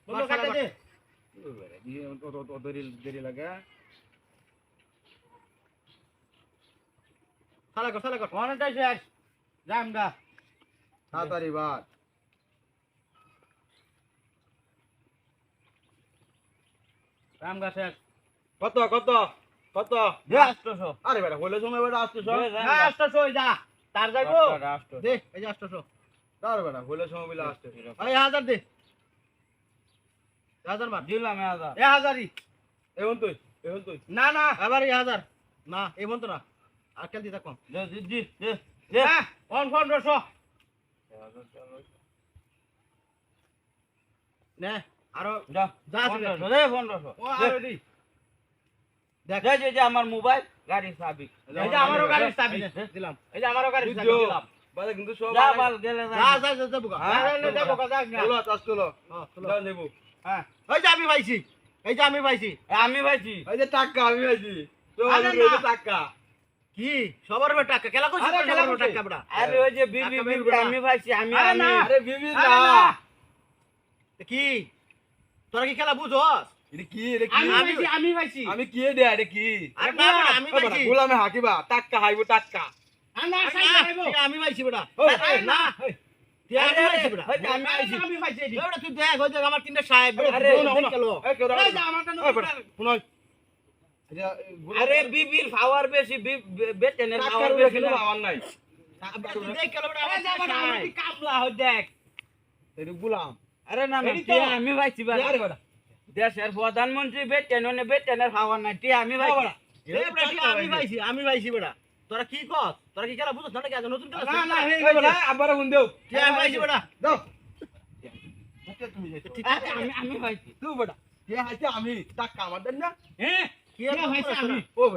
বলো কাটে দে দেরি লাগে সালা কর অনেকটাই শেষ জামগা তাড়াতাড়ি বাদ জামগা শেষ কত কত কত দে 800 আরে বেটা হইলে সময় বেটা আসতেছ না 800 যা তার যাইবো দে এই যে 800 তার বেটা হইলে সময় বেলা আসতে এই 1000 দে 1000 মার দিলাম 1000 1000ই এখন তুই না না আবার 1000 না এই মন তো না আর কেন দিতা কম দে দে দে অন 1500 নে আরো যা যা 1500 দে 1500 ও অলরেডি দেখ এই যে আমার মোবাইল গাড়ির চাবি এই যে আমারও গাড়ির চাবি দিলাম এই যে আমারও গাড়ির চাবি দিলাম বালে কিন্তু সব যা বাল গেলে যা বুকা যা বুকা যা চলো চাষ চলো চলো যাও দেবো হ্যাঁ এই যে আমি পাইছি এই যে আমি পাইছি আমি ভাইছি এই যে টাকা আমি ভাইছি তো আরে আমি না। টাকা কি সবার উপর টাকা কেলা কইছিস আরে সবার উপর কইছি। টাকা বড়া আরে ওই যে বিবি টাকা বিবি বের আমি ভাইছি আমি আরে আমি না। আরে বিবি আরে না না। কি তোরা কি খেলা বুঝছস এটা কি এটা কি আমি পাইছি আমি কি দে এটা কি আরে না বড়া, আমি পাইছি গোলামে হাকিবা টাকা হাইবো টাকা না আমি পাইছি বড়া ওই, আরে না তুই আমি আরে, পাইছি বড়া ওই যে আমি পাইছি। আমি পাইছি বড়া তুই দেখ ওই যে আমার তিনটা সাহেব আরে, খেলো এই কেউ এই যে আমারটা ওই বড়া শুনই আরে বিবির পাওয়ার বেশি বেটেনের টাকার পাওয়ার উপরে বেশি কিন্তু না। পাওয়ার নাই তুই দেখ খেলো বড়া এই যে আবার আমার কি কামলা হয় দেখ এটা গোলাম আরে না না এডি তো। টিয়া আমি পাইছি বা আরে বেটা দেশের প্রধানমন্ত্রী বেটেনের পাওয়ার নাই টিয়া আমি হ্যাঁ, পাইছি এই বড়া তুই আমি পাইছি বড়া তোরা কি কস তোরা কি খেলা বুঝছস না কি নতুন খেলা না না এই বড়া আবার ফোন দেও তুই আমি পাইছি বড়া দাও তুমি যাইতো আরে আমি পাইছি তুই বড়া কে হাইছে আমি টাকা আমার দেন না হ্যাঁ কি পাইছি আমি ও বড়া